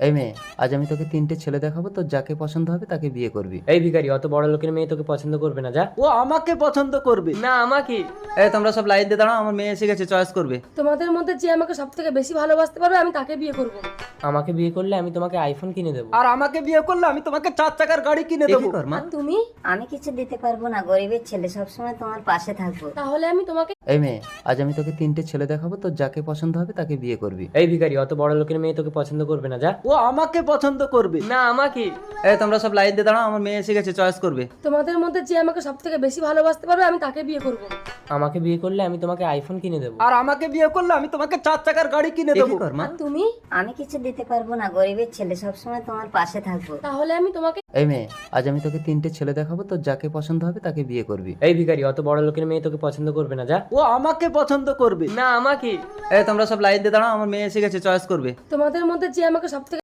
এই মেয়ে, আজ আমি তোকে তিনটে ছেলে দেখাবো, তোর যাকে পছন্দ হবে তাকে বিয়ে করবি। এই ভিখারি, অত বড় লোকের মেয়ে তোকে পছন্দ করবে না, যা। ও আমাকে পছন্দ করবে। না, আমাকে। এই তোমরা সব লাইন দিয়ে দাঁড়াও, আমার মেয়ে এসে গেছে, চয়েস করবে। তোমাদের মধ্যে যে আমাকে সব থেকে বেশি ভালোবাসতে পারবে আমি তাকে বিয়ে করব। আমাকে বিয়ে করলে আমি তোমাকে আইফোন কিনে দেবো। আর আমাকে বিয়ে করলে আমি তোমাকে 4 চাকার গাড়ি কিনে দেবো। কর মা। আর তুমি? আমি কিছু দিতে পারবো না, গরিবের ছেলে, সবসময় তোমার পাশে থাকবো। তাহলে আমি তোমাকে এই মেয়ে, আজ আমি তোকে তিনটে ছেলে দেখাবো, তোর যাকে পছন্দ হবে তাকে বিয়ে করবি। এই ভিখারি, অত বড় লোকের মেয়ে তোকে পছন্দ করবে না, যা। ও আমাকে পছন্দ করবে। না, আমাকে। এই তোমরা সব লাইন দিয়ে দাঁড়াও, আমার মেয়ে এসে গেছে, চয়েস করবে। তোমাদের মধ্যে যে আমাকে সব থেকে বেশি ভালোবাসতে পারবে আমি তাকে বিয়ে করব। আমাকে বিয়ে করলে আমি তোমাকে আইফোন কিনে দেবো। আর আমাকে বিয়ে করলে আমি তোমাকে 4 চাকার গাড়ি কিনে দেবো। কর মা। আর তুমি? আমি কিছু দিতে পারবো না, গরিবের ছেলে, সবসময় তোমার পাশে থাকবো। তাহলে আমি তোমাকে এই মেয়ে, আজ আমি তোকে তিনটে ছেলে দেখাবো, তোর যাকে পছন্দ হবে তাকে বিয়ে করবি। এই ভিখারি, অত বড় লোকের মেয়ে তোকে পছন্দ করবে না, যা। ও আমাকে পছন্দ করবে। না, আমাকে। এই তোমরা সব লাইন দিয়ে দাঁড়াও, আমার মেয়ে এসে গেছে, চয়েস করবে। তোমাদের মধ্যে যে আমাকে সব থেকে